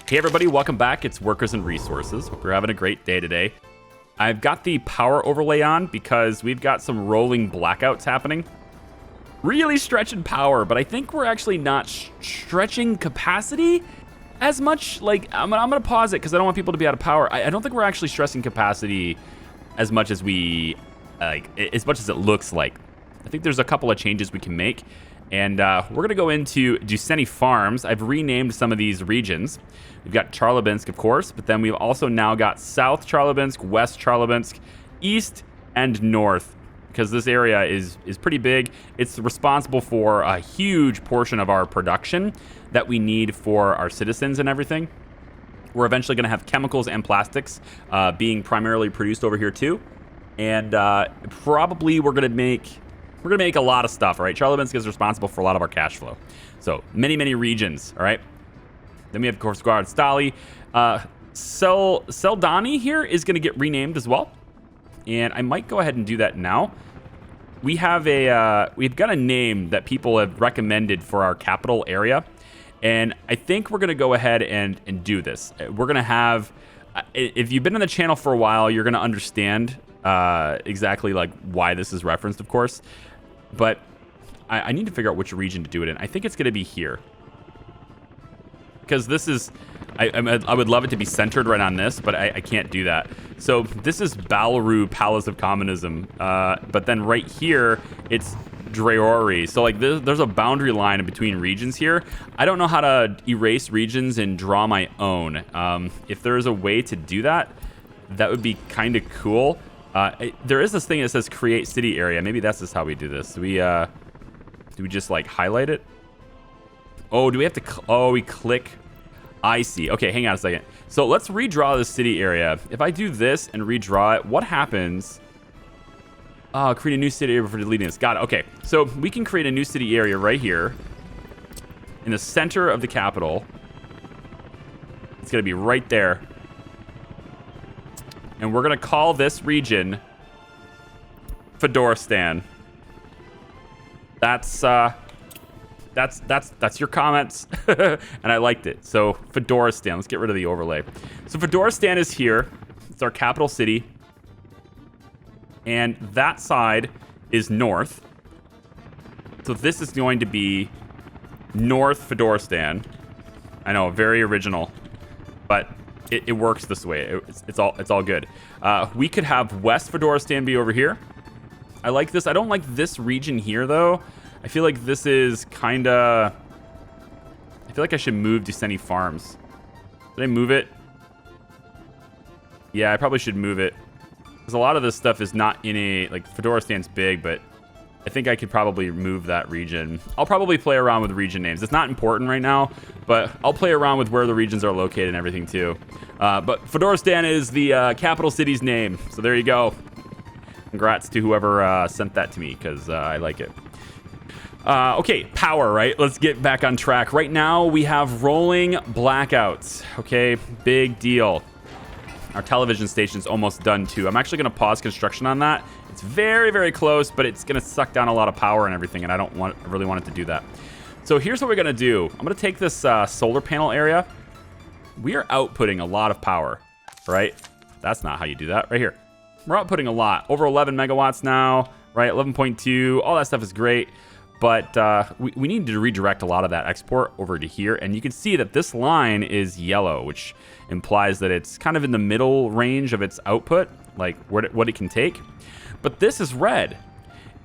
Hey everybody, welcome back. It's Workers and Resources. Hope you're having a great day today. I've got the power overlay on because we've got some rolling blackouts happening. Really stretching power, but I think we're actually not stretching capacity as much. Like, I'm gonna pause it because I don't want people to be out of power. I don't think we're actually stressing capacity as much as as much as it looks like. I think there's a couple of changes we can make. And we're gonna go into Duceni Farms. I've renamed some of these regions. We've got Charlabinsk, of course, but then we've also now got South Charlabinsk, West Charlabinsk, East and North, because this area is pretty big. It's responsible for a huge portion of our production that we need for our citizens and everything. We're eventually gonna have chemicals and plastics being primarily produced over here too. And probably we're gonna make a lot of stuff, all right? Charlabinsk is responsible for a lot of our cash flow. So many regions, all right? Then we have, of course, Guard Stali. Seldani here is going to get renamed as well. And I might go ahead and do that now. We have we've got a name that people have recommended for our capital area. And I think we're going to go ahead and do this. We're going to have, if you've been on the channel for a while, you're going to understand exactly like why this is referenced, of course. But I need to figure out which region to do it in. I think it's going to be here. Because this is, I would love it to be centered right on this, but I can't do that. So this is Balaru, Palace of Communism. But then right here, it's Dreori. So like there's a boundary line in between regions here. I don't know how to erase regions and draw my own. If there is a way to do that, that would be kind of cool. There is this thing that says create city area. Maybe that's just how we do this. Do we just like highlight it? Oh, do we have to? We click. I see. Okay, hang on a second. So let's redraw the city area. If I do this and redraw it, what happens? Create a new city area for deleting this. Got it. Okay, so we can create a new city area right here in the center of the capital. It's gonna be right there. And we're gonna call this region Fedoristan. That's your comments, and I liked it. So Fedoristan, let's get rid of the overlay. So Fedoristan is here. It's our capital city, and that side is north. So this is going to be North Fedoristan. I know, very original, but it works this way. It's all good. We could have West Fedoristan be over here. I like this. I don't like this region here though. I feel like this is kind of... I feel like I should move Duceni Farms. Did I move it? Yeah, I probably should move it. Because a lot of this stuff is not in a... Like, Fedoristan's big, but I think I could probably move that region. I'll probably play around with region names. It's not important right now, but I'll play around with where the regions are located and everything too. But Fedoristan is the capital city's name. So there you go. Congrats to whoever sent that to me, because I like it. Okay, power, right? Let's get back on track. Right now, we have rolling blackouts. Okay, big deal. Our television station's almost done, too. I'm actually going to pause construction on that. It's very close, but it's going to suck down a lot of power and everything, and I really want it to do that. So here's what we're going to do. I'm going to take this solar panel area. We are outputting a lot of power, right? That's not how you do that. Right here. We're outputting a lot. Over 11 megawatts now, right? 11.2. All that stuff is great. But we need to redirect a lot of that export over to here. And you can see that this line is yellow, which implies that it's kind of in the middle range of its output, like what it can take. But this is red.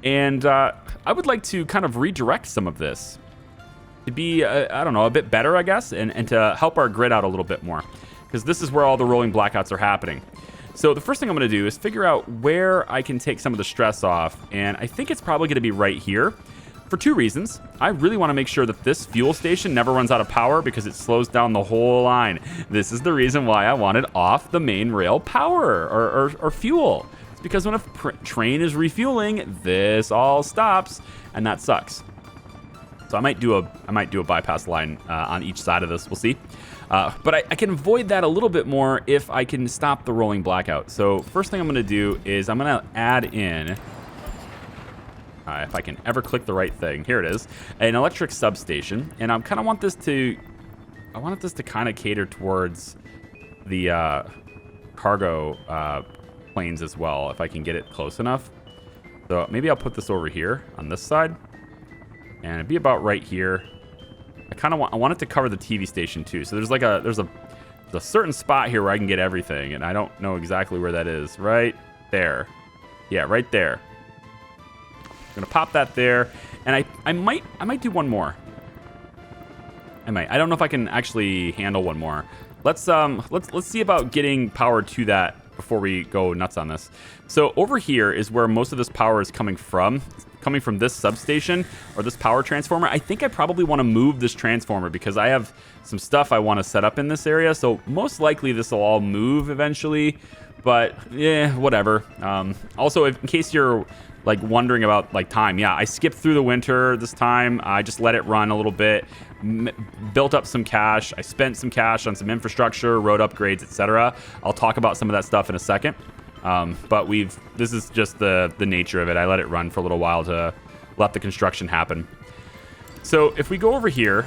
And I would like to kind of redirect some of this to be, I don't know, a bit better, I guess, and to help our grid out a little bit more. Because this is where all the rolling blackouts are happening. So the first thing I'm going to do is figure out where I can take some of the stress off. And I think it's probably going to be right here. For two reasons. I really want to make sure that this fuel station never runs out of power because it slows down the whole line. This is the reason why I want it off the main rail power or fuel. It's because when a train is refueling, this all stops, and that sucks. So I might do a bypass line on each side of this. We'll see. But I can avoid that a little bit more if I can stop the rolling blackout. So first thing I'm going to do is I'm going to add in... if I can ever click the right thing. Here it is. An electric substation. And I kind of want this to I wanted this to kind of cater towards the cargo planes as well, if I can get it close enough. So maybe I'll put this over here on this side, and it'd be about right here. I want it to cover the TV station too. So there's a certain spot here where I can get everything, and I don't know exactly where that is. Right there. Yeah, right there. I'm gonna pop that there, and I might do one more. I don't know if I can actually handle one more. Let's see about getting power to that before we go nuts on this. So over here is where most of this power is coming from. It's coming from this substation or this power transformer. I think I probably want to move this transformer because I have some stuff I want to set up in this area. So most likely this will all move eventually, but yeah, whatever. Also, in case you're like wondering about like time, yeah, I skipped through the winter this time. I just let it run a little bit, built up some cash. I spent some cash on some infrastructure, road upgrades, etc. I'll talk about some of that stuff in a second. But this is just the nature of it. I let it run for a little while to let the construction happen. So if we go over here,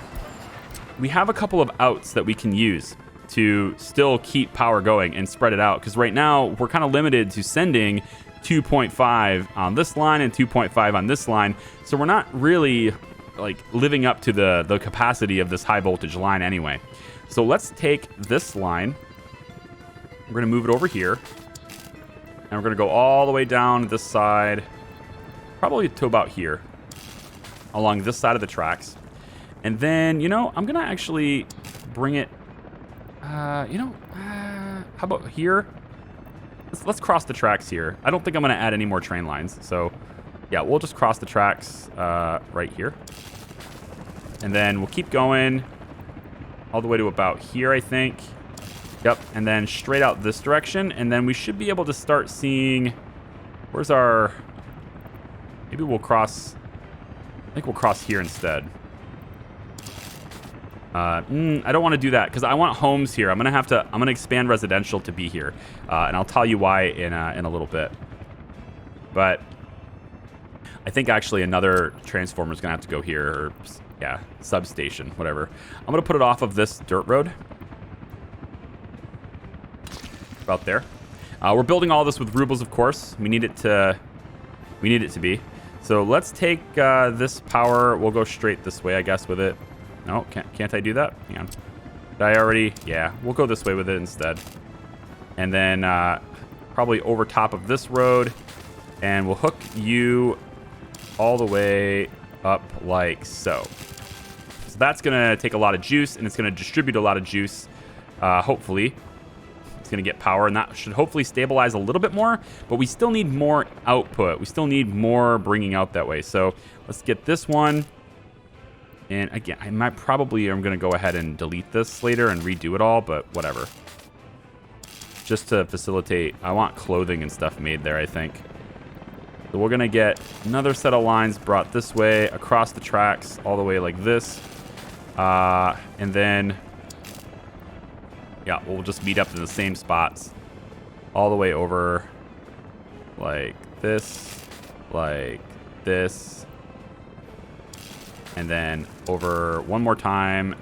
we have a couple of outs that we can use to still keep power going and spread it out. Because right now we're kind of limited to sending 2.5 on this line and 2.5 on this line. So we're not really like living up to the capacity of this high voltage line anyway. So let's take this line. We're going to move it over here. And we're going to go all the way down this side, probably to about here, along this side of the tracks. And then, I'm going to actually bring it, how about here? Let's cross the tracks here. I don't think I'm going to add any more train lines. So, yeah, we'll just cross the tracks right here. And then we'll keep going all the way to about here, I think. Yep, and then straight out this direction, and then we should be able to start seeing, where's our, maybe we'll cross, I think we'll cross here instead. I don't want to do that, because I want homes here. I'm going to expand residential to be here, and I'll tell you why in a little bit. But I think actually another transformer is going to have to go here, or, yeah, substation, whatever. I'm going to put it off of this dirt road. About there. We're building all this with rubles, of course. We need it to be. So let's take this power. We'll go straight this way, I guess, with it. No, can't I do that? Hang on. Did I already? Yeah, we'll go this way with it instead. And then probably over top of this road, and we'll hook you all the way up like so. So that's gonna take a lot of juice, and it's gonna distribute a lot of juice, hopefully. Going to get power, and that should hopefully stabilize a little bit more, but we still need more output. We still need more bringing out that way. So let's get this one, and again, I'm going to go ahead and delete this later and redo it all, but whatever, just to facilitate. I want clothing and stuff made there, I think. So we're going to get another set of lines brought this way across the tracks all the way like this, and then yeah, we'll just meet up in the same spots all the way over like this, and then over one more time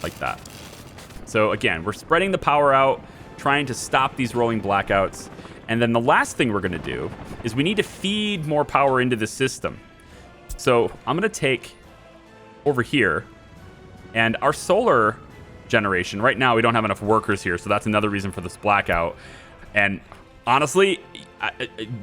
like that. So again, we're spreading the power out, trying to stop these rolling blackouts. And then the last thing we're going to do is we need to feed more power into the system. So I'm going to take over here, and our solar generation. Right now, we don't have enough workers here, so that's another reason for this blackout. And honestly,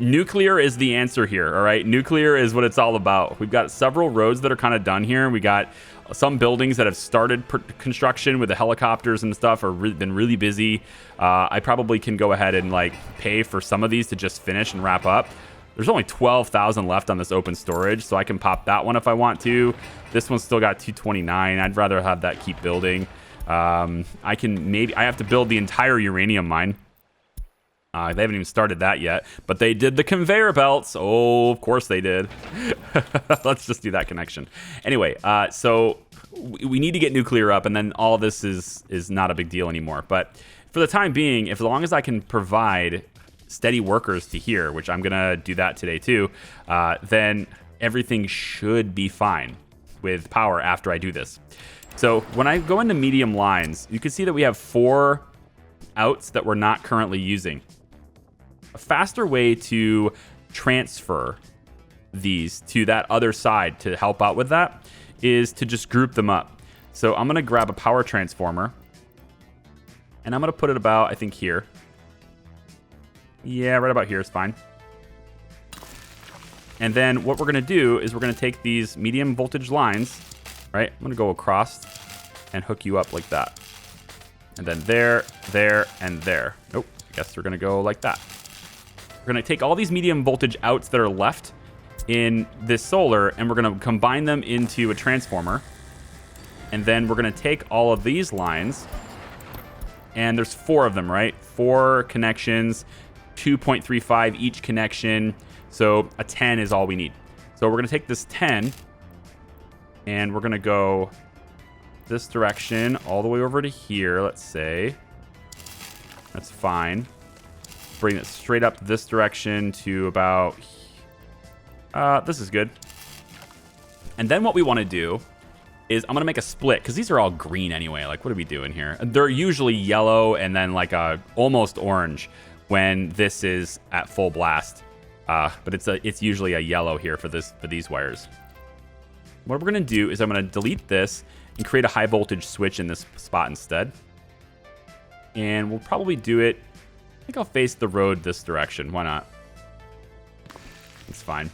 nuclear is the answer here, all right? Nuclear is what it's all about. We've got several roads that are kind of done here. We got some buildings that have started construction with the helicopters and stuff, been really busy. I probably can go ahead and like pay for some of these to just finish and wrap up. There's only 12,000 left on this open storage, so I can pop that one if I want to. This one's still got 229. I'd rather have that keep building. I have to build the entire uranium mine. They haven't even started that yet, but they did the conveyor belts. Oh, of course they did. Let's just do that connection. Anyway, so we need to get nuclear up, and then all this is not a big deal anymore. But for the time being, as long as I can provide steady workers to here, which I'm gonna do that today too, then everything should be fine with power after I do this. So when I go into medium lines, you can see that we have 4 outs that we're not currently using. A faster way to transfer these to that other side to help out with that is to just group them up. So I'm going to grab a power transformer and I'm going to put it about, I think, here. Yeah, right about here is fine. And then what we're going to do is we're going to take these medium voltage lines, right? I'm going to go across and hook you up like that. And then there, and there. Nope, I guess we're going to go like that. We're going to take all these medium voltage outs that are left in this solar, and we're going to combine them into a transformer. And then we're going to take all of these lines, and there's 4 of them, right? 4 connections, 2.35 each connection. So a 10 is all we need. So we're going to take this 10, and we're going to go this direction all the way over to here, let's say. That's fine. Bring it straight up this direction to about... this is good. And then what we want to do is I'm going to make a split, because these are all green anyway. Like, what are we doing here? They're usually yellow and then like a almost orange when this is at full blast. But it's usually a yellow here for these wires. What we're going to do is I'm going to delete this and create a high voltage switch in this spot instead. And we'll probably do it, I think I'll face the road this direction. Why not? It's fine.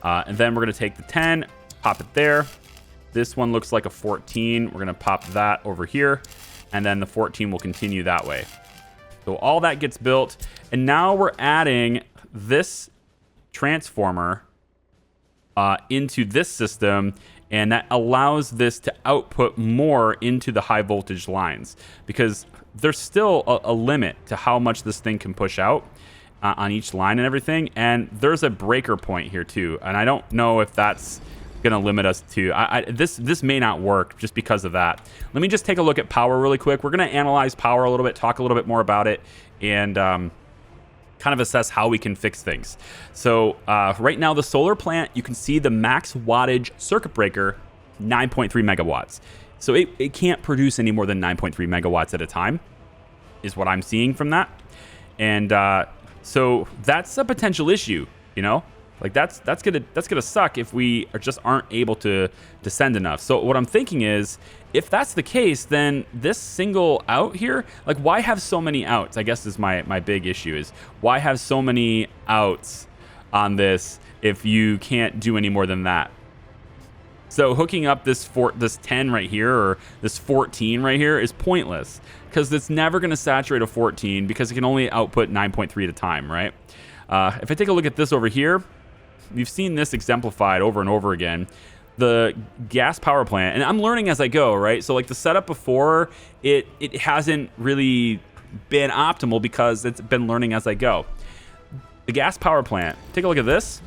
And then we're going to take the 10, pop it there. This one looks like a 14. We're going to pop that over here. And then the 14 will continue that way. So all that gets built. And now we're adding this transformer into this system, and that allows this to output more into the high voltage lines, because there's still a limit to how much this thing can push out on each line and everything. And there's a breaker point here too, and I don't know if that's gonna limit us to this may not work just because of that. Let me just take a look at power really quick. We're gonna analyze power a little bit, talk a little bit more about it, and kind of assess how we can fix things. So right now, the solar plant, you can see the max wattage circuit breaker, 9.3 megawatts. So it can't produce any more than 9.3 megawatts at a time, is what I'm seeing from that. And so that's a potential issue, you know? Like that's gonna suck if we aren't able to send enough. So what I'm thinking is, if that's the case, then this single out here, like, why have so many outs? I guess is my big issue, is why have so many outs on this if you can't do any more than that? So hooking up this 10 right here, or this 14 right here, is pointless, because it's never going to saturate a 14 because it can only output 9.3 at a time, right? If I take a look at this over here, we've seen this exemplified over and over again. The gas power plant, and I'm learning as I go, right? So like the setup before, it hasn't really been optimal because it's been learning as I go. The gas power plant, take a look at this.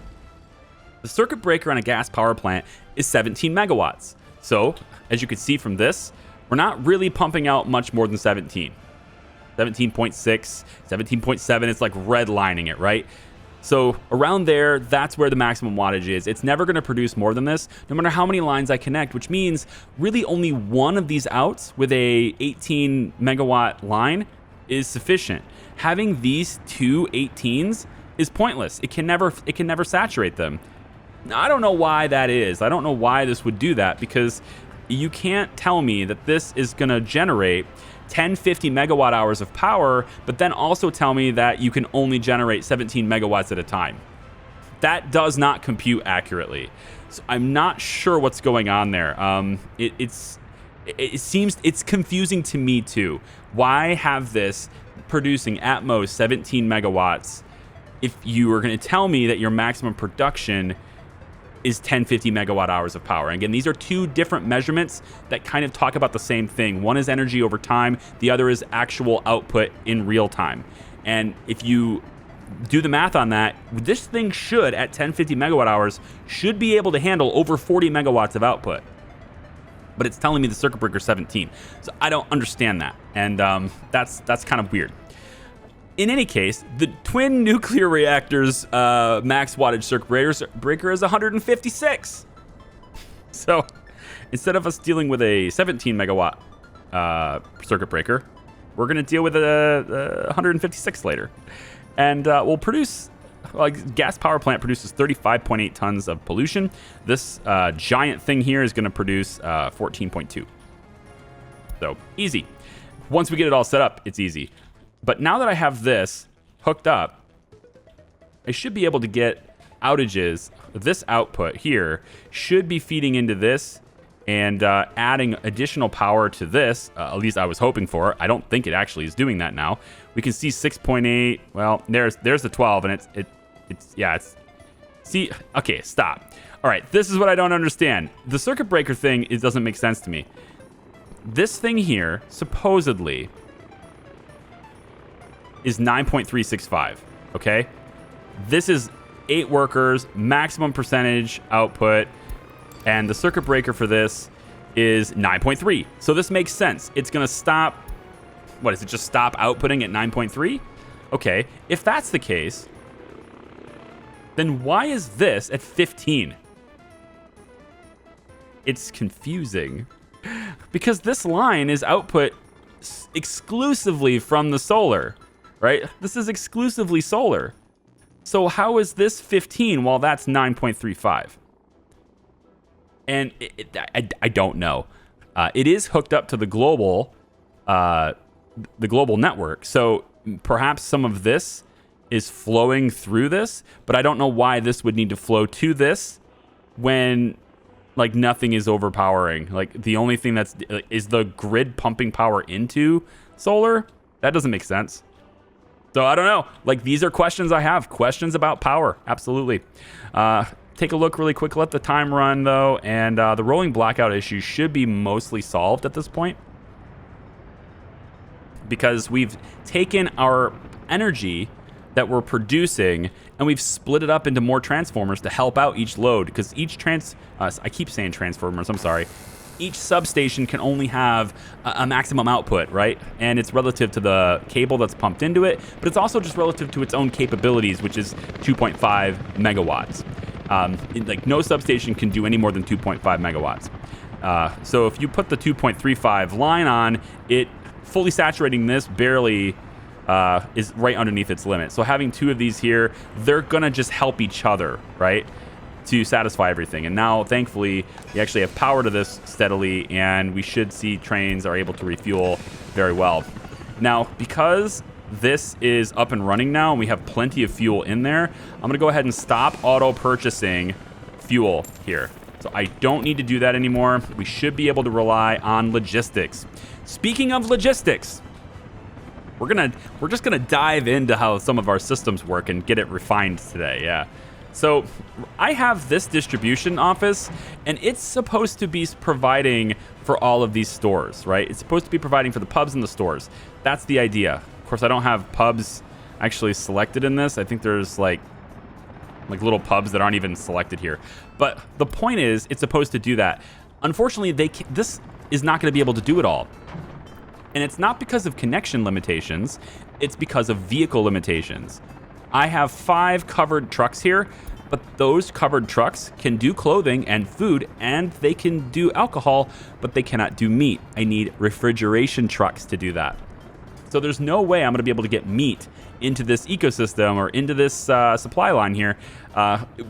The circuit breaker on a gas power plant is 17 megawatts. So as you can see from this, we're not really pumping out much more than 17. 17.6, 17.7, it's like redlining it, right? So around there, that's where the maximum wattage is. It's never going to produce more than this, no matter how many lines I connect, which means really only one of these outs with a 18 megawatt line is sufficient. Having these two 18s is pointless. It can never saturate them. Now, I don't know why that is. I don't know why this would do that, because you can't tell me that this is going to generate 1050 megawatt hours of power, but then also tell me that you can only generate 17 megawatts at a time. That does not compute accurately. So I'm not sure what's going on there. It seems it's confusing to me too. Why have this producing at most 17 megawatts if you are going to tell me that your maximum production is 1050 megawatt hours of power? And again, these are two different measurements that kind of talk about the same thing. One is energy over time, the other is actual output in real time. And if you do the math on that, this thing should, at 1050 megawatt hours, should be able to handle over 40 megawatts of output. But it's telling me the circuit breaker 17. So I don't understand that. And that's kind of weird. In any case, the twin nuclear reactor's max wattage circuit breaker is 156. So instead of us dealing with a 17 megawatt circuit breaker, we're going to deal with a 156 later. And we'll produce, like, gas power plant produces 35.8 tons of pollution. This giant thing here is going to produce 14.2. So easy. Once we get it all set up, it's easy. But now that I have this hooked up, I should be able to get outages. This output here should be feeding into this and adding additional power to this. At least I was hoping for. I don't think it actually is doing that now. We can see 6.8. Well, there's the 12, and it's see. Okay, stop. All right, this is what I don't understand. The circuit breaker thing, it doesn't make sense to me. This thing here supposedly is 9.365. Okay, this is 8 workers, maximum percentage output, and the circuit breaker for this is 9.3. So this makes sense. It's going to stop. What is it? Just stop outputting at 9.3? Okay, if that's the case, then why is this at 15? It's confusing because this line is output exclusively from the solar, right? This is exclusively solar. So how is this 15 while that's 9.35? And I don't know. It is hooked up to the global network. So perhaps some of this is flowing through this, but I don't know why this would need to flow to this when, like, nothing is overpowering. Like, the only thing is the grid pumping power into solar. That doesn't make sense. So I don't know. Like, these are questions I have. Questions about power. Absolutely. Take a look really quick. Let the time run, though. And the rolling blackout issue should be mostly solved at this point, because we've taken our energy that we're producing and we've split it up into more transformers to help out each load, because each I keep saying transformers, I'm sorry. Each substation can only have a maximum output, right? And it's relative to the cable that's pumped into it, but it's also just relative to its own capabilities, which is 2.5 megawatts. Like, no substation can do any more than 2.5 megawatts. So if you put the 2.35 line on, it fully saturating this barely is right underneath its limit. So having 2 of these here, they're gonna just help each other, right, to satisfy everything. And now, thankfully, we actually have power to this steadily, and we should see trains are able to refuel very well. Now, because this is up and running now and we have plenty of fuel in there, I'm gonna go ahead and stop auto purchasing fuel here. So I don't need to do that anymore. We should be able to rely on logistics. Speaking of logistics, we're just gonna dive into how some of our systems work and get it refined today. Yeah. So I have this distribution office, and it's supposed to be providing for all of these stores, right? It's supposed to be providing for the pubs and the stores. That's the idea. Of course, I don't have pubs actually selected in this. I think there's like little pubs that aren't even selected here. But the point is, it's supposed to do that. Unfortunately, this is not going to be able to do it all. And it's not because of connection limitations. It's because of vehicle limitations. I have 5 covered trucks here, but those covered trucks can do clothing and food, and they can do alcohol, but they cannot do meat. I need refrigeration trucks to do that. So there's no way I'm going to be able to get meat into this ecosystem or into this supply line here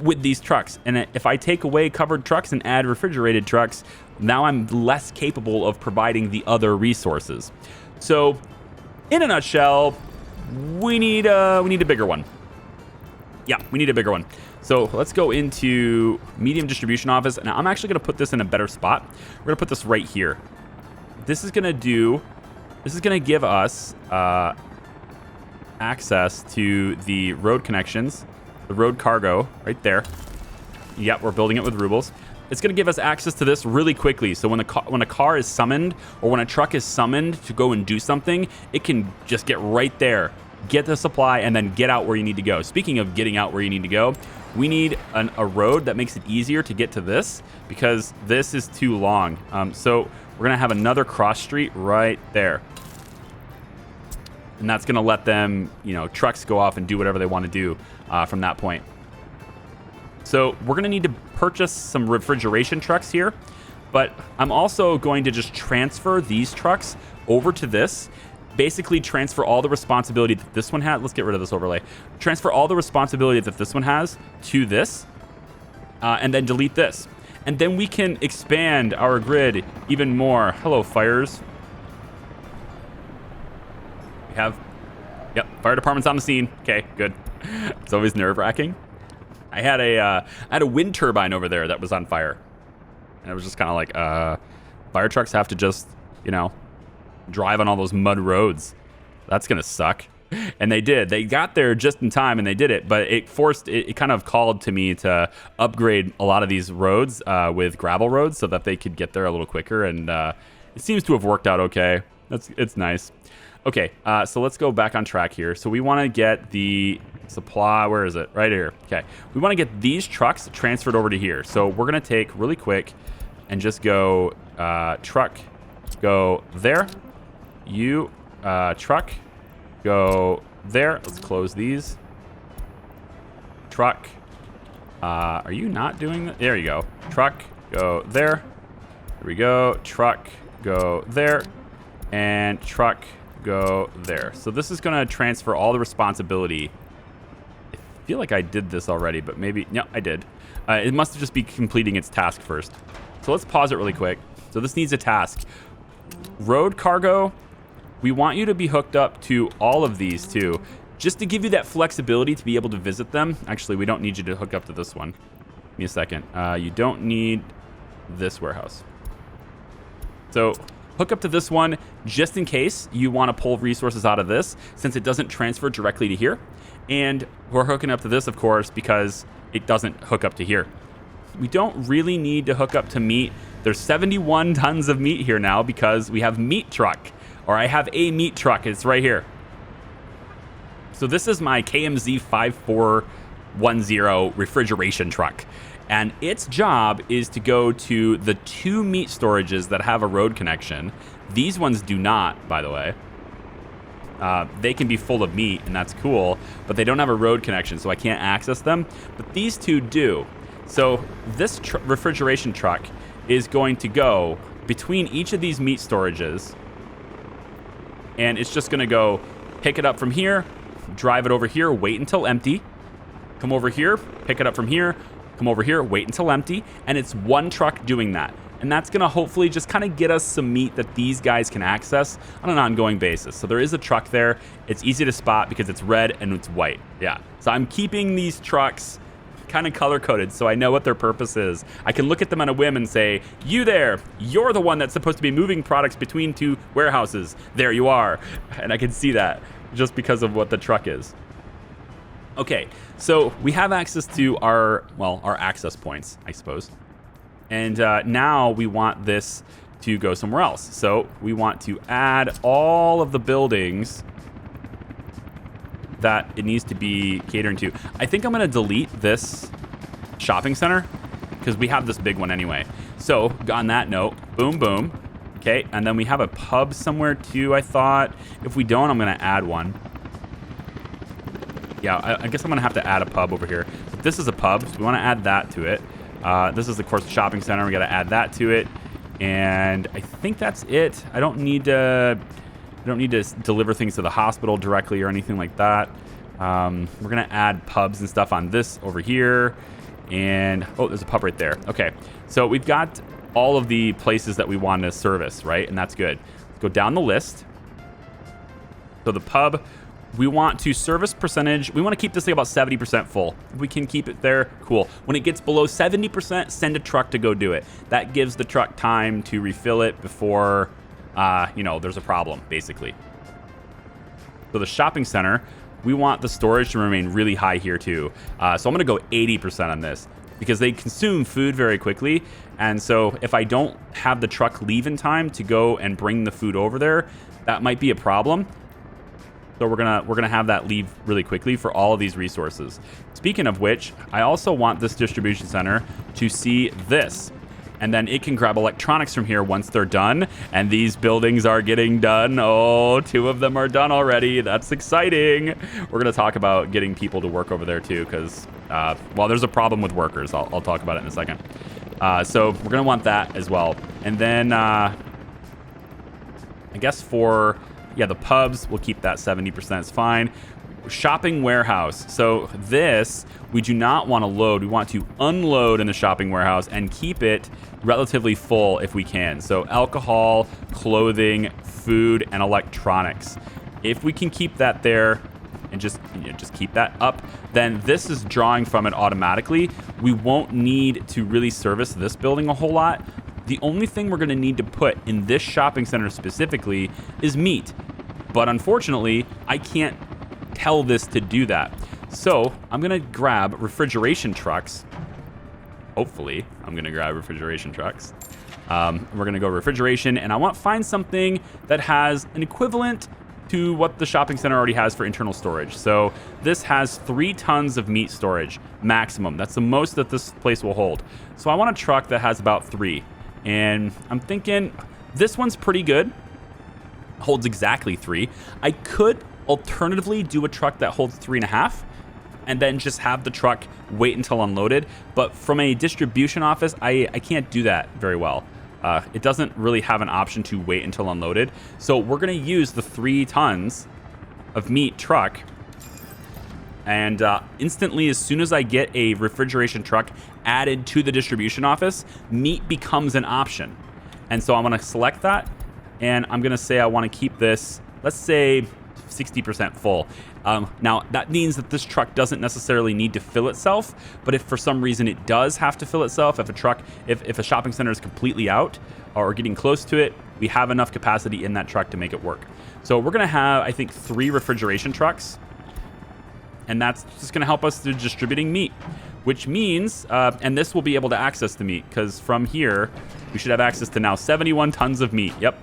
with these trucks. And if I take away covered trucks and add refrigerated trucks, now I'm less capable of providing the other resources. So in a nutshell, we need a bigger one. Yeah, we need a bigger one. So let's go into medium distribution office, and I'm actually going to put this in a better spot. We're going to put this right here. This is going to give us access to the road connections, the road cargo right there. Yep, we're building it with rubles. It's going to give us access to this really quickly. So when a car is summoned, or when a truck is summoned to go and do something, it can just get right there, get the supply, and then get out where you need to go. Speaking of getting out where you need to go, we need a road that makes it easier to get to this, because this is too long. So we're going to have another cross street right there. And that's going to let them, trucks go off and do whatever they want to do from that point. So we're going to need to purchase some refrigeration trucks here. But I'm also going to just transfer these trucks over to this. Basically transfer all the responsibility that this one has. Let's get rid of this overlay. Transfer all the responsibility that this one has to this, and then delete this. And then we can expand our grid even more. Hello, fires. We have, yep, fire department's on the scene. Okay, good. It's always nerve-wracking. I had a wind turbine over there that was on fire, and it was just kind of like, fire trucks have to just, you know, drive on all those mud roads. That's gonna suck. And they did. They got there just in time and they did it, but it kind of called to me to upgrade a lot of these roads with gravel roads so that they could get there a little quicker, and it seems to have worked out okay. It's nice. Okay, so let's go back on track here. So we want to get the supply, where is it? Right here. Okay, we want to get these trucks transferred over to here. So we're gonna take really quick and just go truck, go there. You, truck, go there. Let's close these. Truck. Are you not doing that? There you go. Truck, go there. There we go. Truck, go there. And truck, go there. So this is going to transfer all the responsibility. I feel like I did this already, but maybe... No, I did. It must just be completing its task first. So let's pause it really quick. So this needs a task. Road cargo... We want you to be hooked up to all of these too, just to give you that flexibility to be able to visit them. Actually, we don't need you to hook up to this one. Give me a second. You don't need this warehouse. So hook up to this one just in case you want to pull resources out of this, since it doesn't transfer directly to here. And we're hooking up to this, of course, because it doesn't hook up to here. We don't really need to hook up to meat. There's 71 tons of meat here now because we have meat truck. Or I have a meat truck. It's right here. So this is my KMZ 5410 refrigeration truck. And its job is to go to the 2 meat storages that have a road connection. These ones do not, by the way. They can be full of meat, and that's cool, but they don't have a road connection, so I can't access them. But these 2 do. So this refrigeration truck is going to go between each of these meat storages, and it's just gonna go pick it up from here, drive it over here, wait until empty, come over here, pick it up from here, come over here, wait until empty, and it's one truck doing that. And that's gonna hopefully just kind of get us some meat that these guys can access on an ongoing basis. So there is a truck there. It's easy to spot because it's red and it's white. Yeah, so I'm keeping these trucks kind of color-coded so I know what their purpose is. I can look at them on a whim and say, you there, you're the one that's supposed to be moving products between 2 warehouses. There you are. And I can see that just because of what the truck is. Okay, so we have access to our access points, I suppose. And now we want this to go somewhere else. So we want to add all of the buildings that it needs to be catering to. I think I'm gonna delete this shopping center because we have this big one anyway. So on that note, boom, boom. Okay, and then we have a pub somewhere too, I thought. If we don't, I'm gonna add one. Yeah, I guess I'm gonna have to add a pub over here. But this is a pub, so we wanna add that to it. This is of course the shopping center, we gotta add that to it. And I think that's it. I don't need to deliver things to the hospital directly or anything like that. We're gonna add pubs and stuff on this over here. And, oh, there's a pub right there. Okay, so we've got all of the places that we want to service, right? And that's good. Let's go down the list. So the pub, we want to service percentage. We want to keep this thing about 70% full. If we can keep it there, cool. When it gets below 70%, send a truck to go do it. That gives the truck time to refill it before, there's a problem, basically. So the shopping center, we want the storage to remain really high here too. So I'm going to go 80% on this because they consume food very quickly. And so if I don't have the truck leave in time to go and bring the food over there, that might be a problem. So we're gonna have that leave really quickly for all of these resources. Speaking of which, I also want this distribution center to see this. And then it can grab electronics from here once they're done. And these buildings are getting done. Oh, 2 of them are done already. That's exciting. We're gonna talk about getting people to work over there too, because, there's a problem with workers. I'll talk about it in a second. So we're going to want that as well. And then I guess for, yeah, the pubs, we'll keep that 70%. It's fine. Shopping warehouse. So this, we do not want to load. We want to unload in the shopping warehouse and keep it relatively full if we can. So alcohol, clothing, food, and electronics. If we can keep that there and just keep that up, then this is drawing from it automatically. We won't need to really service this building a whole lot. The only thing we're going to need to put in this shopping center specifically is meat. But unfortunately, I can't tell this to do that. So I'm going to grab refrigeration trucks. Hopefully, I'm going to grab refrigeration trucks. We're going to go refrigeration, and I want to find something that has an equivalent to what the shopping center already has for internal storage. So this has 3 tons of meat storage maximum. That's the most that this place will hold. So I want a truck that has about 3. And I'm thinking this one's pretty good. Holds exactly 3. I could alternatively do a truck that holds 3.5 and then just have the truck wait until unloaded. But from a distribution office, I can't do that very well. It doesn't really have an option to wait until unloaded. So we're going to use the 3 tons of meat truck. And instantly, as soon as I get a refrigeration truck added to the distribution office, meat becomes an option. And so I'm going to select that. And I'm going to say I want to keep this, let's say, 60% full. Now, that means that this truck doesn't necessarily need to fill itself, but if for some reason it does have to fill itself, if a shopping center is completely out or getting close to it, we have enough capacity in that truck to make it work. So we're going to have, I think, 3 refrigeration trucks, and that's just going to help us through distributing meat, which means, and this will be able to access the meat, because from here, we should have access to now 71 tons of meat. Yep.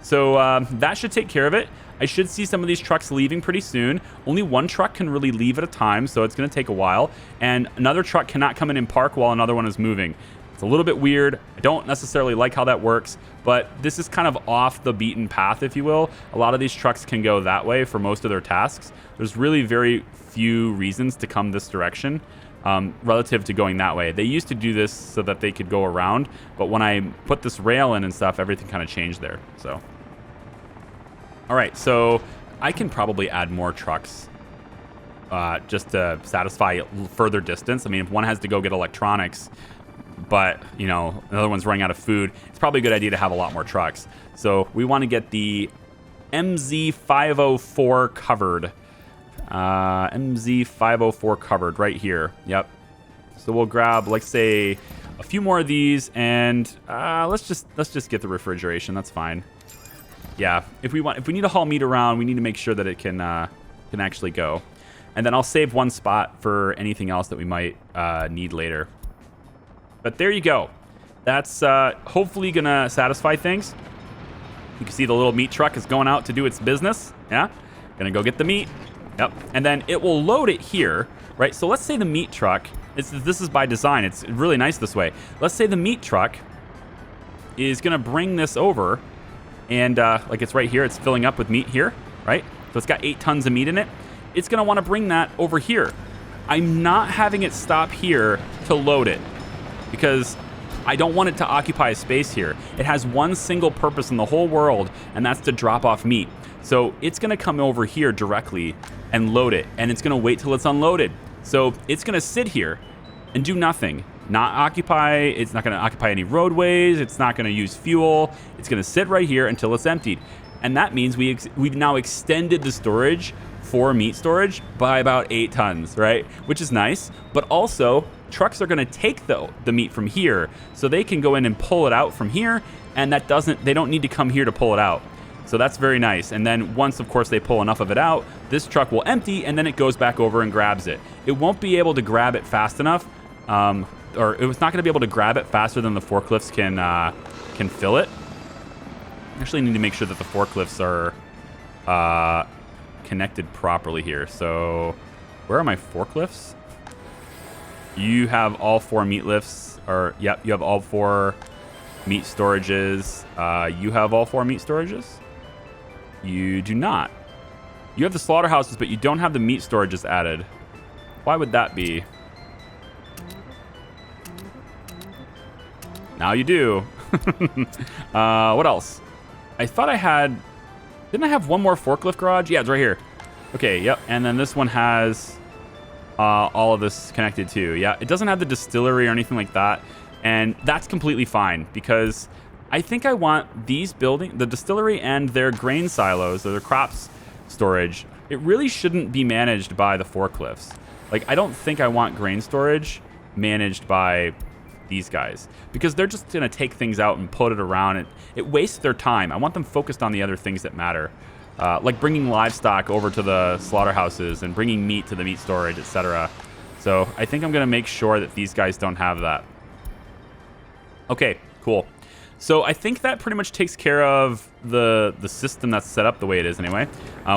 So that should take care of it. I should see some of these trucks leaving pretty soon. Only one truck can really leave at a time, so it's going to take a while. And another truck cannot come in and park while another one is moving. It's a little bit weird. I don't necessarily like how that works, but this is kind of off the beaten path, if you will. A lot of these trucks can go that way for most of their tasks. There's really very few reasons to come this direction relative to going that way. They used to do this so that they could go around, but when I put this rail in and stuff, everything kind of changed there. So. All right, so I can probably add more trucks just to satisfy further distance. I mean, if one has to go get electronics, but, you know, another one's running out of food, it's probably a good idea to have a lot more trucks. So we want to get the MZ504 covered. MZ504 covered right here. Yep. So we'll grab, like, say, a few more of these, and let's just get the refrigeration. That's fine. Yeah, if we need to haul meat around, we need to make sure that it can actually go. And then I'll save one spot for anything else that we might need later. But there you go. That's hopefully gonna satisfy things. You can see the little meat truck is going out to do its business. Yeah, gonna go get the meat. Yep, and then it will load it here, right? So let's say the meat truck. This is by design. It's really nice this way. Let's say the meat truck is gonna bring this over. And like it's right here, it's filling up with meat here, right? So it's got 8 tons of meat in it. It's gonna wanna bring that over here. I'm not having it stop here to load it because I don't want it to occupy a space here. It has one single purpose in the whole world, and that's to drop off meat. So it's gonna come over here directly and load it, and it's gonna wait till it's unloaded. So it's gonna sit here and do nothing. It's not going to occupy any roadways. It's not going to use fuel. It's going to sit right here until it's emptied. And that means we've now extended the storage for meat storage by about 8 tons, right? Which is nice. But also, trucks are going to take the meat from here, so they can go in and pull it out from here, and they don't need to come here to pull it out. So that's very nice. And then once, of course, they pull enough of it out, this truck will empty, and then it goes back over and grabs it. It won't be able to grab it fast enough. Or it's not going to be able to grab it faster than the forklifts can fill it. I actually need to make sure that the forklifts are connected properly here. So where are my forklifts? You have all 4 meat lifts, or yep, you have all 4 meat storages. You have all 4 meat storages? You do not. You have the slaughterhouses, but you don't have the meat storages added. Why would that be? Now you do. What else? I thought I had... Didn't I have one more forklift garage? Yeah, it's right here. Okay, yep. And then this one has all of this connected too. Yeah, it doesn't have the distillery or anything like that. And that's completely fine because I think I want these the distillery and their grain silos or their crops storage. It really shouldn't be managed by the forklifts. Like, I don't think I want grain storage managed by these guys because they're just going to take things out and put it around. It wastes their time. I want them focused on the other things that matter, like bringing livestock over to the slaughterhouses and bringing meat to the meat storage, etc. So I think I'm going to make sure that these guys don't have that. Okay, cool. So I think that pretty much takes care of the system that's set up the way it is anyway.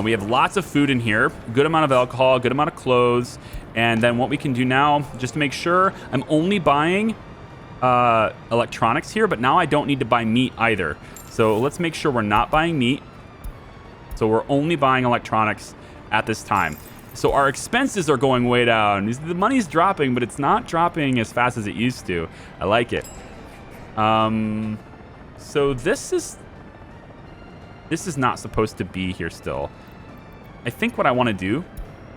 We have lots of food in here, good amount of alcohol, good amount of clothes. And then what we can do now, just to make sure, I'm only buying electronics here, but now I don't need to buy meat either. So let's make sure we're not buying meat. So we're only buying electronics at this time. So our expenses are going way down. The money's dropping, but it's not dropping as fast as it used to. I like it. So this is not supposed to be here still. I think what I want to do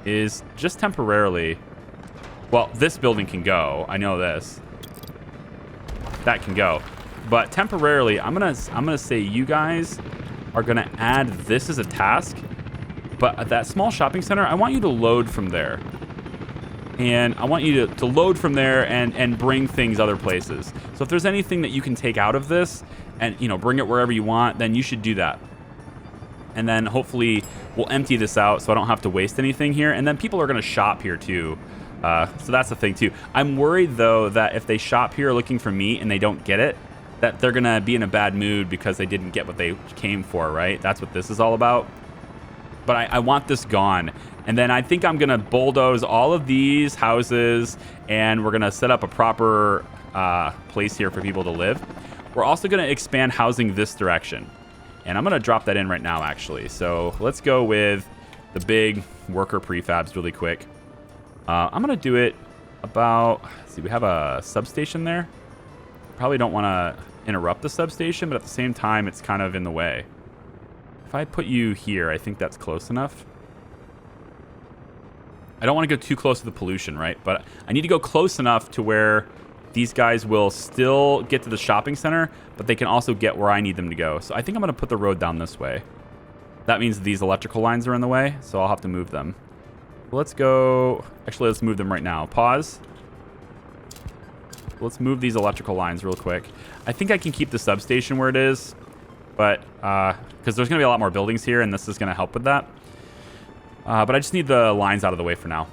is just temporarily, well, this building can go. I know this. That can go. But temporarily, I'm gonna say you guys are gonna add this as a task. But at that small shopping center, I want you to load from there. And I want you to load from there and bring things other places. So if there's anything that you can take out of this and, you know, bring it wherever you want, then you should do that. And then hopefully we'll empty this out so I don't have to waste anything here. And then people are going to shop here too. So that's the thing too. I'm worried though that if they shop here looking for meat and they don't get it, that they're going to be in a bad mood because they didn't get what they came for, right? That's what this is all about. But I want this gone. And then I think I'm going to bulldoze all of these houses and we're going to set up a proper place here for people to live. We're also going to expand housing this direction. And I'm going to drop that in right now, actually. So let's go with the big worker prefabs really quick. I'm going to do it about... Let's see, we have a substation there. Probably don't want to interrupt the substation, but at the same time, it's kind of in the way. If I put you here, I think that's close enough. I don't want to go too close to the pollution, right? But I need to go close enough to where these guys will still get to the shopping center, but they can also get where I need them to go. So I think I'm going to put the road down this way. That means these electrical lines are in the way, so I'll have to move them. Let's go... Actually, let's move them right now. Pause. Let's move these electrical lines real quick. I think I can keep the substation where it is, but... because there's going to be a lot more buildings here, and this is going to help with that. But I just need the lines out of the way for now.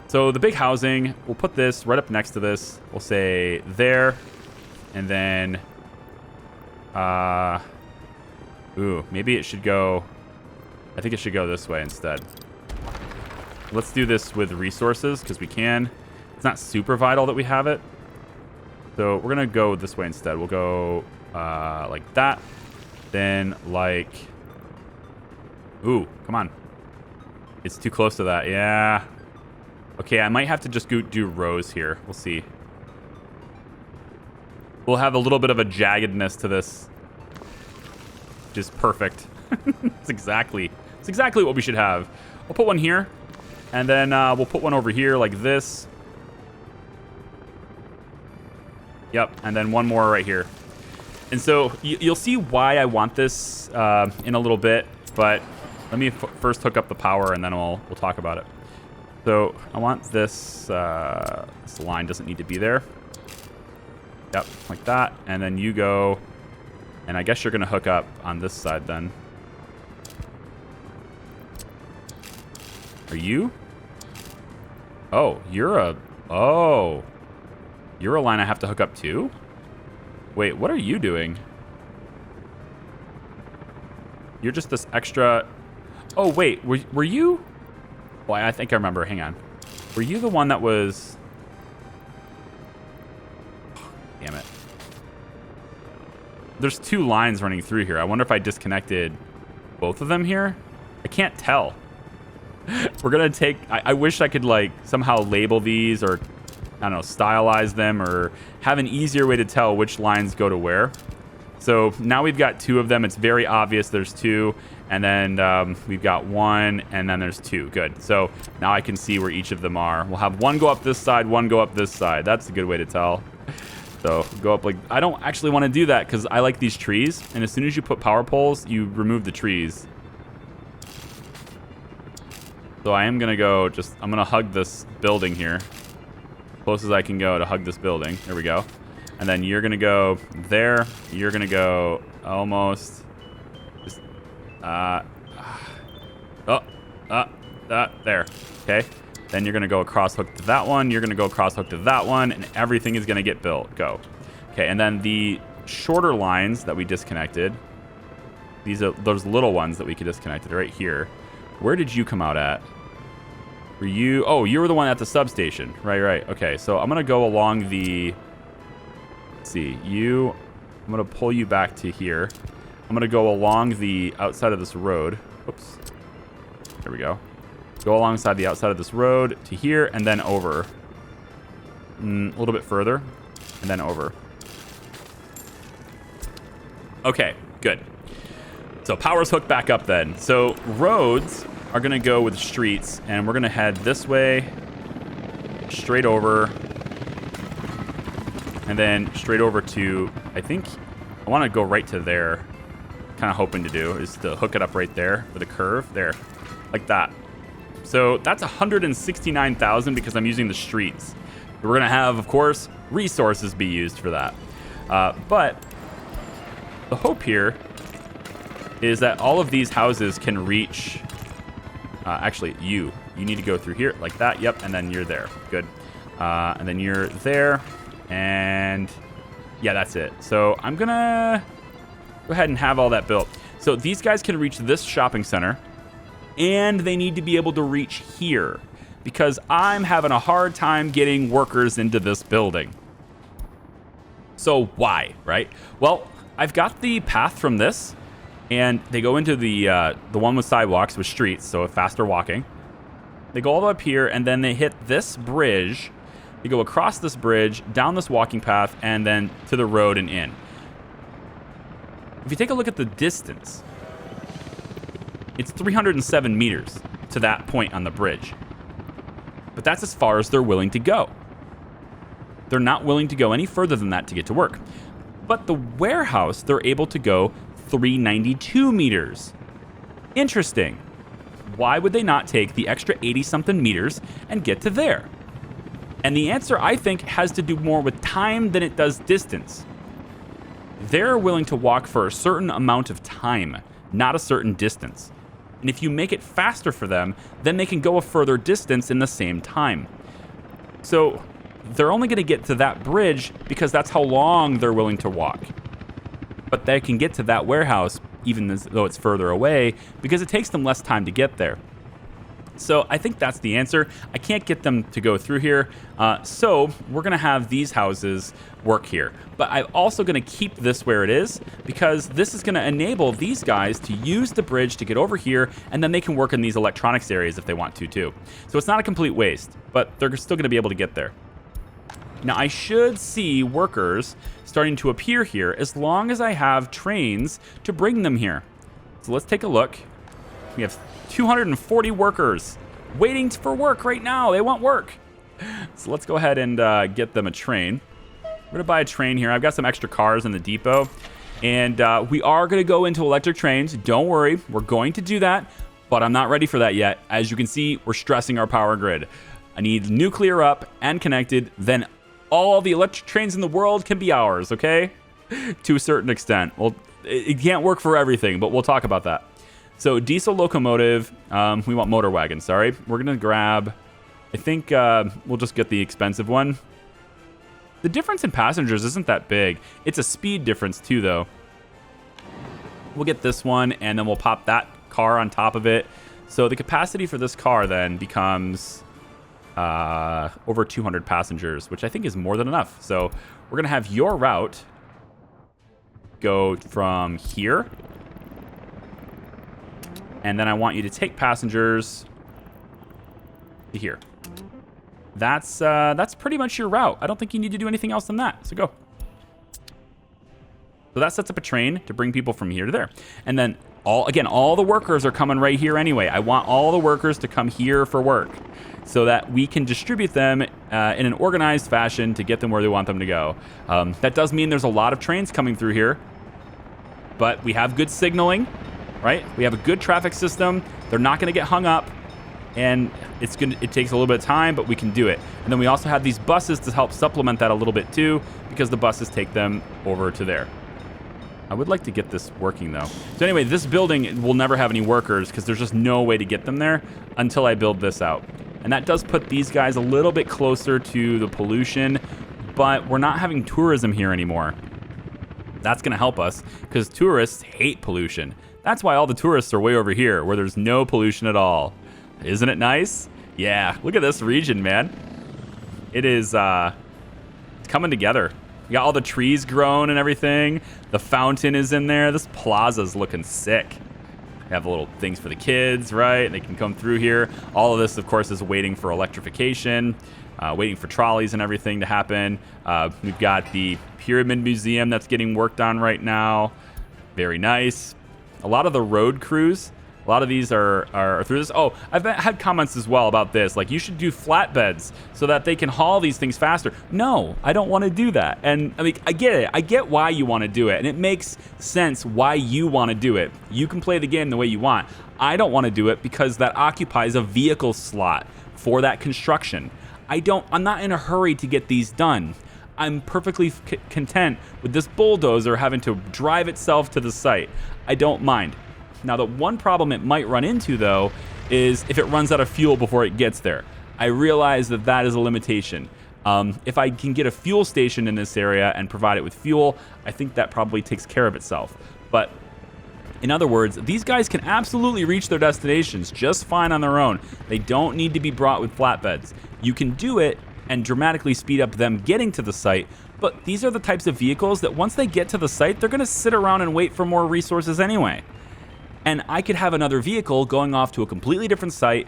So the big housing, we'll put this right up next to this. We'll say there. And then... ooh, maybe it should go... I think it should go this way instead. Let's do this with resources, because we can. It's not super vital that we have it. So we're going to go this way instead. We'll go like that. Then like... Ooh, come on. It's too close to that. Yeah. Okay, I might have to just go do rows here. We'll see. We'll have a little bit of a jaggedness to this. Which is perfect. It's exactly what we should have. We'll put one here. And then we'll put one over here like this. Yep, and then one more right here. And so you'll see why I want this in a little bit, but let me first hook up the power and then we'll talk about it. So I want this, this line doesn't need to be there. Yep, like that. And then you go, and I guess you're gonna hook up on this side then. Are you? Oh, you're a line I have to hook up to? Wait, what are you doing? You're just this extra... Oh, wait, were you... Well, I think I remember. Hang on. Were you the one that was... Damn it. There's two lines running through here. I wonder if I disconnected both of them here. I can't tell. We're going to take... I wish I could, like, somehow label these or I don't know, stylize them or have an easier way to tell which lines go to where. So now we've got 2 of them. It's very obvious there's 2. And then we've got 1, and then there's 2. Good. So now I can see where each of them are. We'll have 1 go up this side, 1 go up this side. That's a good way to tell. So go up like... I don't actually want to do that because I like these trees. And as soon as you put power poles, you remove the trees. So I am going to go just... I'm going to hug this building here. Close as I can go to hug this building. There we go. And then you're going to go there. You're going to go almost... Just, there. Okay. Then you're going to go across hook to that one. You're going to go across hook to that one. And everything is going to get built. Go. Okay. And then the shorter lines that we disconnected. These are those little ones that we could disconnect right here. Where did you come out at? Were you... Oh, you were the one at the substation. Right. Okay. So I'm going to go along the... Let's see. I'm going to pull you back to here. I'm going to go along the outside of this road. Oops. There we go. Go alongside the outside of this road to here and then over. A little bit further and then over. Okay, good. So power's hooked back up then. So roads are going to go with streets, and we're going to head this way, straight over, and then straight over to, I think, I want to go right to there. Kind of hoping to do is to hook it up right there with a curve there, like that. So that's 169,000 because I'm using the streets. We're going to have, of course, resources be used for that. But the hope here is that all of these houses can reach... actually, you need to go through here like that. Yep, and then you're there. Good. And then you're there. And yeah, that's it. So I'm going to go ahead and have all that built. So these guys can reach this shopping center. And they need to be able to reach here because I'm having a hard time getting workers into this building. So why, right? Well, I've got the path from this, and they go into the one with sidewalks with streets, so faster walking. They go all the way up here, and then they hit this bridge. They go across this bridge, down this walking path, and then to the road and in. If you take a look at the distance, it's 307 meters to that point on the bridge. But that's as far as they're willing to go. They're not willing to go any further than that to get to work. But the warehouse, they're able to go 392 meters. Interesting. Why would they not take the extra 80-something meters and get to there? And the answer, I think, has to do more with time than it does distance. They're willing to walk for a certain amount of time, not a certain distance. And if you make it faster for them, then they can go a further distance in the same time. So they're only going to get to that bridge because that's how long they're willing to walk. But they can get to that warehouse even though it's further away because it takes them less time to get there. So I think that's the answer. I can't get them to go through here. So we're going to have these houses work here. But I'm also going to keep this where it is because this is going to enable these guys to use the bridge to get over here, and then they can work in these electronics areas if they want to too. So it's not a complete waste, but they're still going to be able to get there. Now I should see workers starting to appear here as long as I have trains to bring them here. So let's take a look. We have 240 workers waiting for work right now. They want work. So let's go ahead and get them a train. We're going to buy a train here. I've got some extra cars in the depot. And we are going to go into electric trains. Don't worry. We're going to do that. But I'm not ready for that yet. As you can see, we're stressing our power grid. I need nuclear up and connected. Then all the electric trains in the world can be ours, okay? To a certain extent. Well, it can't work for everything, but we'll talk about that. So diesel locomotive, we want motor wagon, sorry. We're going to grab, I think we'll just get the expensive one. The difference in passengers isn't that big. It's a speed difference too, though. We'll get this one, and then we'll pop that car on top of it. So the capacity for this car then becomes over 200 passengers, which I think is more than enough. So we're going to have your route go from here. And then I want you to take passengers to here. that's pretty much your route. I don't think you need to do anything else than that. So go. So that sets up a train to bring people from here to there. And then all the workers are coming right here anyway. I want all the workers to come here for work so that we can distribute them in an organized fashion to get them where they want them to go. That does mean there's a lot of trains coming through here, but we have good signaling, right? We have a good traffic system. They're not going to get hung up, and it takes a little bit of time, but we can do it. And then we also have these buses to help supplement that a little bit too, because the buses take them over to there. I would like to get this working though. So anyway, this building will never have any workers because there's just no way to get them there until I build this out. And that does put these guys a little bit closer to the pollution, but we're not having tourism here anymore. That's gonna help us because tourists hate pollution. That's why all the tourists are way over here where there's no pollution at all. Isn't it nice? Yeah, look at this region, man. It is, it's coming together. You got all the trees grown and everything. The fountain is in there. This plaza's looking sick. They have little things for the kids, right? They can come through here. All of this, of course, is waiting for electrification, waiting for trolleys and everything to happen. We've got the Pyramid Museum that's getting worked on right now. Very nice. A lot of the road crews, a lot of these are through this. Oh, I've had comments as well about this. Like, you should do flatbeds so that they can haul these things faster. No, I don't want to do that. And I mean, I get it. I get why you want to do it. And it makes sense why you want to do it. You can play the game the way you want. I don't want to do it because that occupies a vehicle slot for that construction. I'm not in a hurry to get these done. I'm perfectly content with this bulldozer having to drive itself to the site. I don't mind. Now, the one problem it might run into, though, is if it runs out of fuel before it gets there. I realize that that is a limitation. If I can get a fuel station in this area and provide it with fuel, I think that probably takes care of itself. But in other words, these guys can absolutely reach their destinations just fine on their own. They don't need to be brought with flatbeds. You can do it and dramatically speed up them getting to the site, but these are the types of vehicles that once they get to the site, they're going to sit around and wait for more resources anyway. And I could have another vehicle going off to a completely different site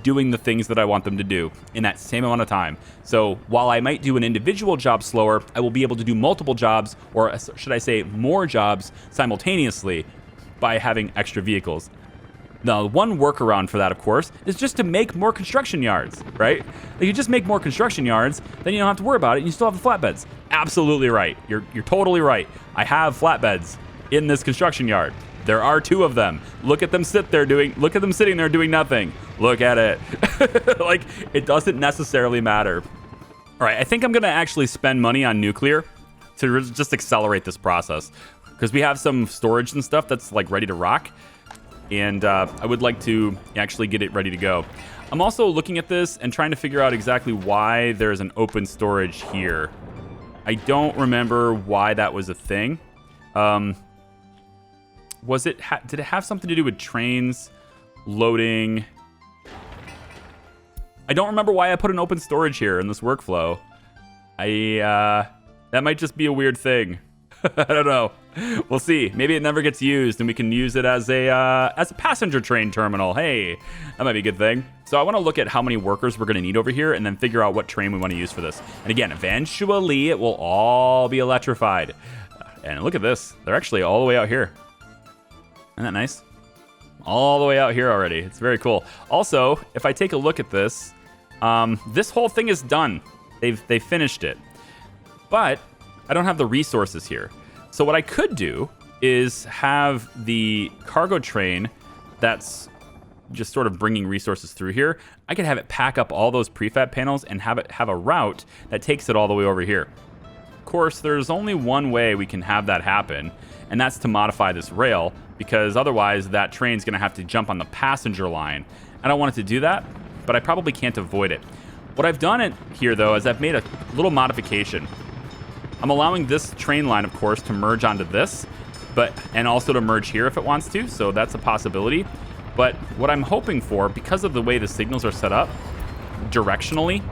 doing the things that I want them to do in that same amount of time. So while I might do an individual job slower, I will be able to do multiple jobs, or should I say more jobs simultaneously by having extra vehicles. Now, one workaround for that, of course, is just to make more construction yards, right? If you just make more construction yards, then you don't have to worry about it. You still have the flatbeds. Absolutely right. You're totally right. I have flatbeds in this construction yard. There are 2 of them. Look at them sitting there doing nothing. Look at it. Like, it doesn't necessarily matter. All right, I think I'm going to actually spend money on nuclear to just accelerate this process because we have some storage and stuff that's like ready to rock. And I would like to actually get it ready to go. I'm also looking at this and trying to figure out exactly why there's an open storage here. I don't remember why that was a thing. Did it have something to do with trains loading? I don't remember why I put an open storage here in this workflow. That might just be a weird thing. I don't know. We'll see. Maybe it never gets used and we can use it as a passenger train terminal. Hey, that might be a good thing. So I want to look at how many workers we're going to need over here and then figure out what train we want to use for this. And again, eventually it will all be electrified. And look at this. They're actually all the way out here. Isn't that nice? All the way out here already. It's very cool. Also, if I take a look at this, this whole thing is done. They've finished it. But I don't have the resources here. So what I could do is have the cargo train that's just sort of bringing resources through here. I could have it pack up all those prefab panels and have it have a route that takes it all the way over here. Of course, there's only one way we can have that happen, and that's to modify this rail, because otherwise that train's going to have to jump on the passenger line. I don't want it to do that, but I probably can't avoid it. What I've done here, though, is I've made a little modification. I'm allowing this train line, of course, to merge onto this, and also to merge here if it wants to, so that's a possibility. But what I'm hoping for, because of the way the signals are set up, directionally,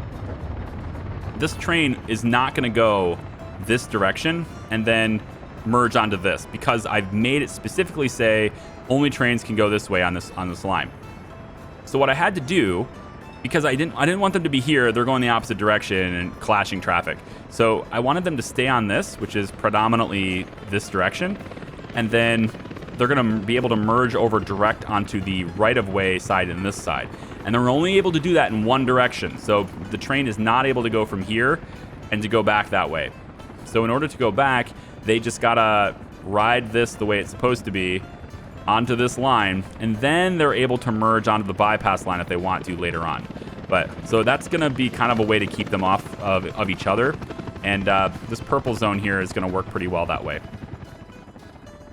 this train is not going to go this direction and then merge onto this, because I've made it specifically say only trains can go this way on this line. So what I had to do because I didn't want them to be here. They're going the opposite direction and clashing traffic. So I wanted them to stay on this, which is predominantly this direction. And then they're going to be able to merge over direct onto the right-of-way side and this side. And they're only able to do that in one direction. So the train is not able to go from here and to go back that way. So in order to go back, they just got to ride this the way it's supposed to be onto this line, and then they're able to merge onto the bypass line if they want to later on. But so that's going to be kind of a way to keep them off of each other. And this purple zone here is going to work pretty well that way.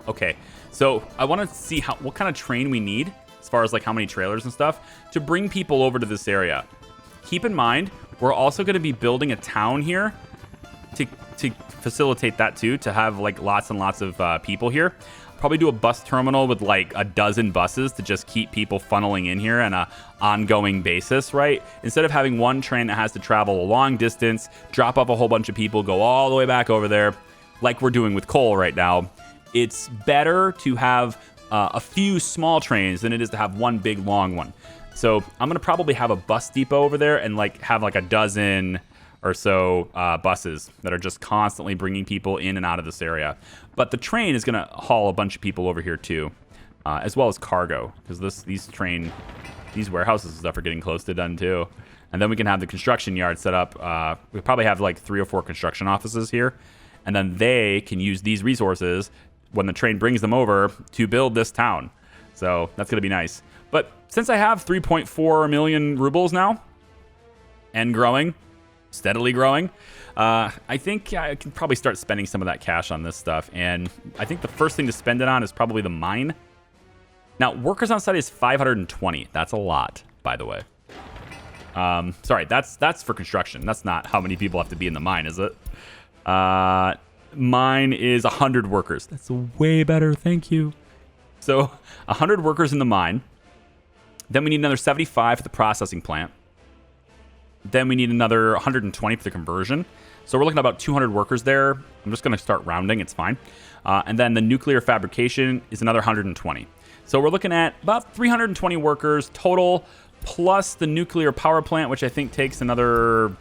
Okay, so I want to see what kind of train we need as far as like how many trailers and stuff to bring people over to this area. Keep in mind, we're also going to be building a town here to facilitate that too, to have like lots and lots of people here. Probably do a bus terminal with like a dozen buses to just keep people funneling in here on a ongoing basis, right? Instead of having one train that has to travel a long distance, drop off a whole bunch of people, go all the way back over there, like we're doing with coal right now. It's better to have a few small trains than it is to have one big long one. So I'm gonna probably have a bus depot over there and like have like a dozen or so buses that are just constantly bringing people in and out of this area. But the train is going to haul a bunch of people over here too, as well as cargo, because these warehouses and stuff are getting close to done too. And then we can have the construction yard set up. We probably have like 3 or 4 construction offices here, and then they can use these resources when the train brings them over to build this town. So that's going to be nice. But since I have 3.4 million rubles now and growing, steadily growing, I think I can probably start spending some of that cash on this stuff. And I think the first thing to spend it on is probably the mine. Now, workers on site is 520. That's a lot, by the way. Sorry, that's for construction. That's not how many people have to be in the mine, is it? Mine is 100 workers. That's way better, thank you. So 100 workers in the mine. Then we need another 75 for the processing plant. Then we need another 120 for the conversion. So we're looking at about 200 workers there. I'm just going to start rounding. It's fine. And then the nuclear fabrication is another 120. So we're looking at about 320 workers total, plus the nuclear power plant, which I think takes another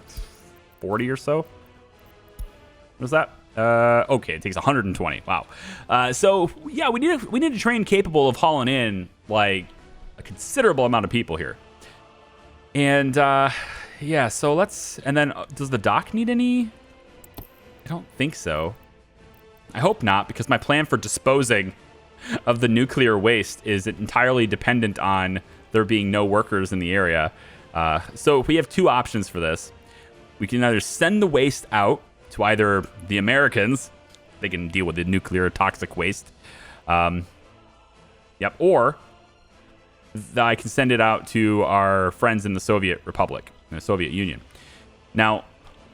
40 or so. What is that? Okay, it takes 120. Wow. So yeah, we need a train capable of hauling in like a considerable amount of people here. And yeah, so let's... And then, does the dock need any? I don't think so. I hope not, because my plan for disposing of the nuclear waste is entirely dependent on there being no workers in the area. So we have 2 options for this. We can either send the waste out to either the Americans, they can deal with the nuclear toxic waste. Yep, or I can send it out to our friends in the Soviet Republic, in the Soviet Union. Now,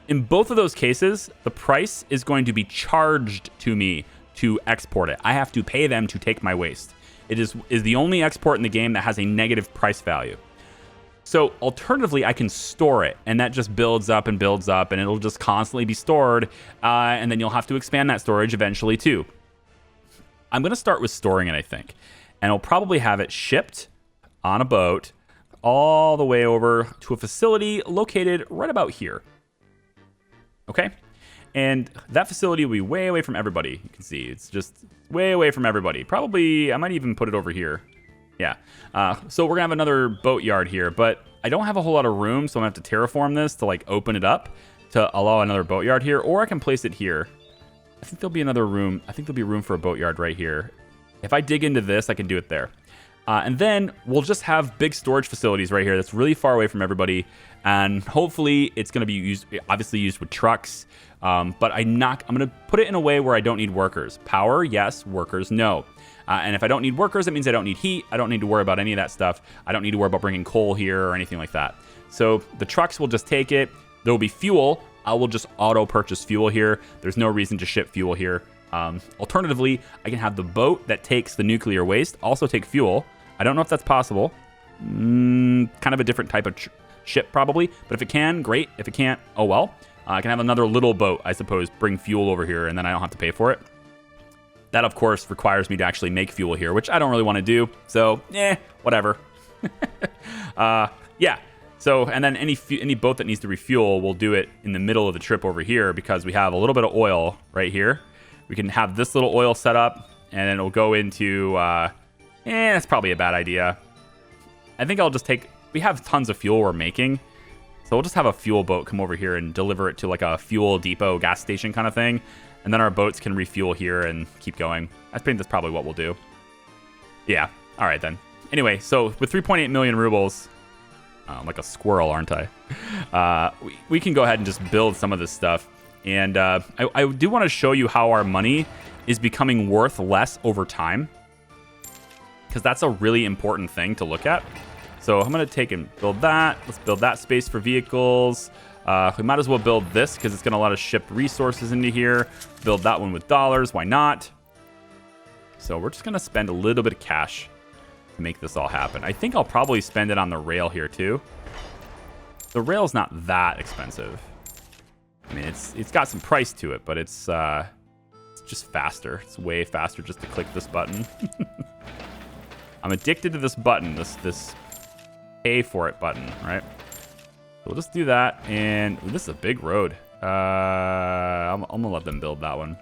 in both of those cases, the price is going to be charged to me to export it. I have to pay them to take my waste. It is the only export in the game that has a negative price value. So alternatively, I can store it, and that just builds up, and it'll just constantly be stored, and then you'll have to expand that storage eventually too. I'm going to start with storing it, I think, and I'll probably have it shipped on a boat all the way over to a facility located right about here. Okay? And that facility will be way away from everybody. You can see it's just way away from everybody. Probably, I might even put it over here. Yeah. So we're going to have another boat yard here, but I don't have a whole lot of room, so I'm going to have to terraform this to like open it up to allow another boat yard here, or I can place it here. I think there'll be another room. I think there'll be room for a boat yard right here. If I dig into this, I can do it there. And then we'll just have big storage facilities right here that's really far away from everybody. And hopefully it's going to be obviously used with trucks. But I'm going to put it in a way where I don't need workers. Power, yes. Workers, no. And if I don't need workers, that means I don't need heat. I don't need to worry about any of that stuff. I don't need to worry about bringing coal here or anything like that. So the trucks will just take it. There will be fuel. I will just auto purchase fuel here. There's no reason to ship fuel here. Alternatively, I can have the boat that takes the nuclear waste also take fuel. I don't know if that's possible. Kind of a different type of ship probably, but if it can, great. If it can't, oh well. I can have another little boat, I suppose, bring fuel over here, and then I don't have to pay for it. That, of course, requires me to actually make fuel here, which I don't really want to do. So, whatever. Yeah. So, and then any boat that needs to refuel, we'll do it in the middle of the trip over here because we have a little bit of oil right here. We can have this little oil set up, and then it'll go into, that's probably a bad idea. I think I'll just we have tons of fuel we're making, so we'll just have a fuel boat come over here and deliver it to like a fuel depot gas station kind of thing, and then our boats can refuel here and keep going. I think that's probably what we'll do. Yeah, all right then. Anyway, so with 3.8 million rubles, I'm like a squirrel, aren't I? We can go ahead and just build some of this stuff. And I do want to show you how our money is becoming worth less over time, because that's a really important thing to look at. So I'm going to take and build that. Let's build that space for vehicles. We might as well build this because it's going to let us ship resources into here. Build that one with dollars. Why not? So we're just going to spend a little bit of cash to make this all happen. I think I'll probably spend it on the rail here too. The rail's not that expensive. I mean, it's got some price to it, but it's just faster. It's way faster just to click this button. I'm addicted to this button, this pay for it button, right? So we'll just do that, and this is a big road. I'm gonna let them build that one.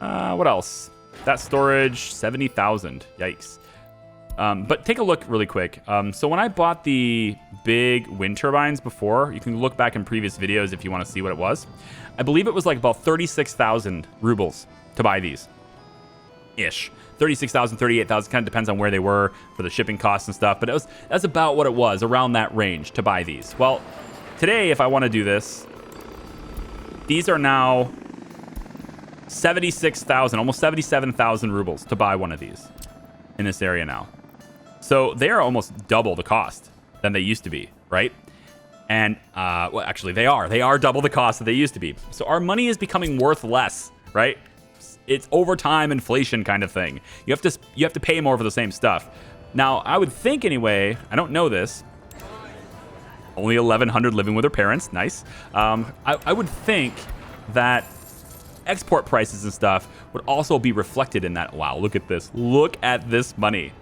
What else? That storage, 70,000. Yikes. But take a look really quick. So when I bought the big wind turbines before, you can look back in previous videos if you want to see what it was. I believe it was like about 36,000 rubles to buy these. Ish. 36,000, 38,000, kind of depends on where they were for the shipping costs and stuff. But that's about what it was, around that range to buy these. Well, today, if I want to do this, these are now 76,000, almost 77,000 rubles to buy one of these in this area now. So they are almost double the cost than they used to be, right? And, well, actually, they are double the cost that they used to be. So our money is becoming worth less, right? It's over time inflation kind of thing. You have to pay more for the same stuff. Now, I would think anyway, I don't know this, only 1,100 living with their parents, nice. I would think that export prices and stuff would also be reflected in that. Wow, look at this. Look at this money.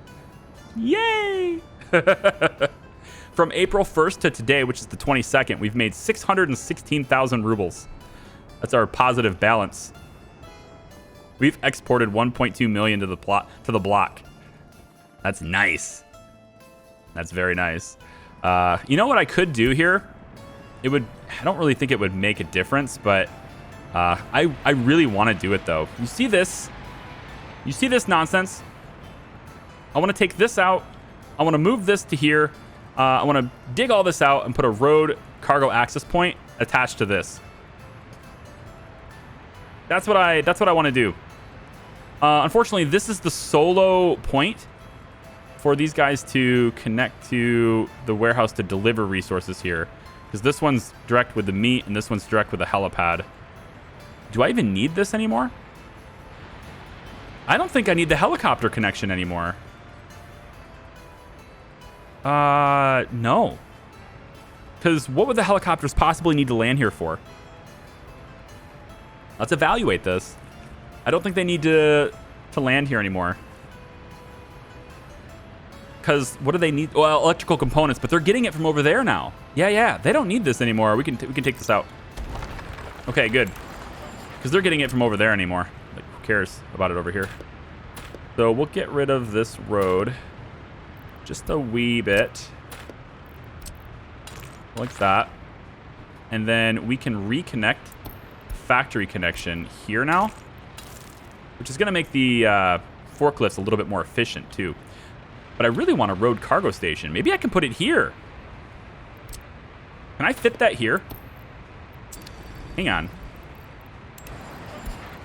Yay! From April 1st to today, which is the 22nd, we've made 616,000 rubles. That's our positive balance. We've exported 1.2 million to the block. That's nice. That's very nice. You know what I could do here? I don't really think it would make a difference, but I really want to do it though. You see this? You see this nonsense? I want to take this out. I want to move this to here. I want to dig all this out and put a road cargo access point attached to this. That's what I want to do. Unfortunately, this is the solo point for these guys to connect to the warehouse to deliver resources here, because this one's direct with the meat and this one's direct with the helipad. Do I even need this anymore? I don't think I need the helicopter connection anymore. No. Because what would the helicopters possibly need to land here for? Let's evaluate this. I don't think they need to land here anymore. Because what do they need? Well, electrical components, but they're getting it from over there now. Yeah, they don't need this anymore. We can take this out. Okay, good. Because they're getting it from over there anymore. Like, who cares about it over here? So we'll get rid of this road. Just a wee bit. Like that. And then we can reconnect factory connection here now, which is going to make the forklifts a little bit more efficient too. But I really want a road cargo station. Maybe I can put it here. Can I fit that here? Hang on.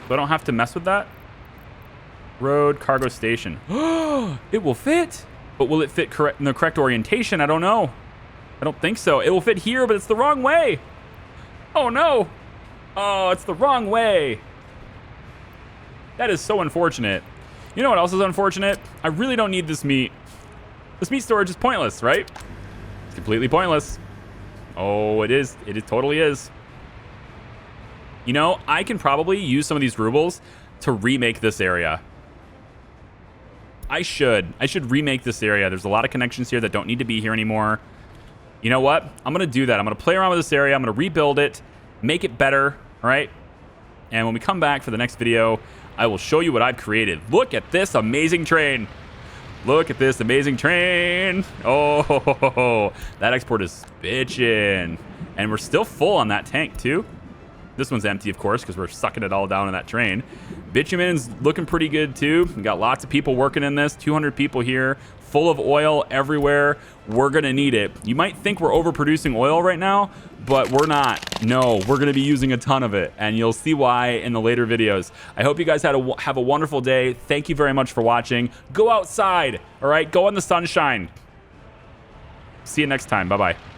So I don't have to mess with that. Road cargo station. It will fit. But will it fit in the correct orientation? I don't know. I don't think so. It will fit here, but it's the wrong way. Oh, no. Oh, it's the wrong way. That is so unfortunate. You know what else is unfortunate? I really don't need this meat. This meat storage is pointless, right? It's completely pointless. Oh, it is. It totally is. You know, I can probably use some of these rubles to remake this area. I should remake this area. There's a lot of connections here that don't need to be here anymore. You know what? I'm going to do that. I'm going to play around with this area. I'm going to rebuild it, make it better, all right? And when we come back for the next video, I will show you what I've created. Look at this amazing train. Look at this amazing train. Oh, that export is bitchin'. And we're still full on that tank, too. This one's empty, of course, because we're sucking it all down in that train. Bitumen's looking pretty good, too. We got lots of people working in this. 200 people here. Full of oil everywhere. We're going to need it. You might think we're overproducing oil right now, but we're not. No, we're going to be using a ton of it, and you'll see why in the later videos. I hope you guys have a wonderful day. Thank you very much for watching. Go outside, all right? Go in the sunshine. See you next time. Bye-bye.